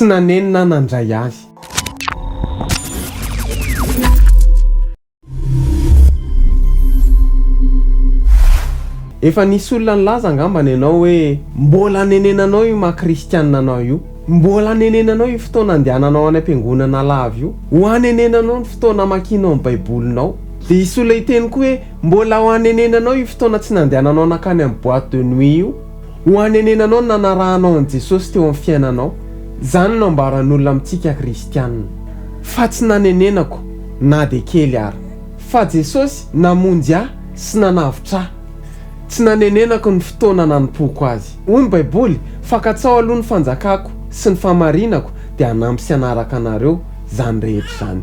tsy nanenina nandray azy. Efa nisy olona nilaza angambany ianao hoe mbola nenenanao io maha-kristianina anao io, mbola nenenanao io fotoana andehananao any am-piangonana lava io, ho anenenanao ny fotoana makinao ny baibolinao. Dia isy olona hiteny koa hoe mbola ho anenenanao io fotoana tsy nandehananao nakany amin'ny boîte de nuit io, ho anenenanao ny nanarahanao an' Jesosy teo amin'ny fiainanao. Zany no ambaran'olona amintsika kristianina. Fa tsy nanenenako na dia kely ary, fa Jesosy namonjy ahy sy nanavitra ahy. Tsy nanenenako ny fotoana nanompoako azy. Hoy ny baiboly, fakatsao aloha ny fanjakako sy ny famarinako dia hanampy sy hanaraka anareo zany rehetra zany.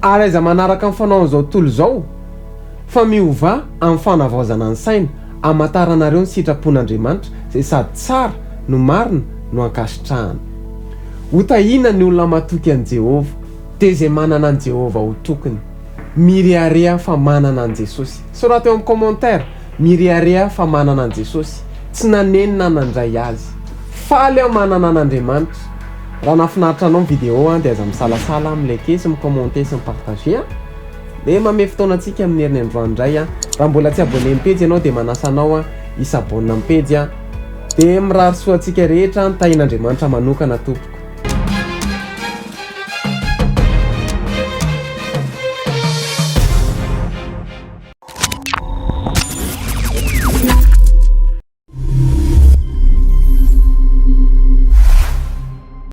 Ary aiza manaraka amin'ny fanaon'izao tontolo izao fa miova amin'ny fanavaozana ny saina, hamantaranareo ny sitrapon'Andriamanitra izay sady tsara no marina no ankasitrahana. Ho tahina ny olona matoky an' Jehova, dia izay manana an' Jehova ho tokony. Mirehareha fa manana an' Jesosy. Sorata eo amin'ny commentaire, mirehareha fa manana an' Jesosy, tsy nanenina nandray azy. Faly aho manana an'Andriamanitra. Raha nafinaritra anao ny vidéo dia aza misalasala, milike sy micommente sy mipartage. Dia mame fotoanantsika amin'ny herin'ny androandray. Raha mbola tsy abonné amin'ny page ianao dia manasa anao isabonina amin'ny page. Dia mirary soantsika rehetra ny tahin'Andriamanitra manokana tompoko.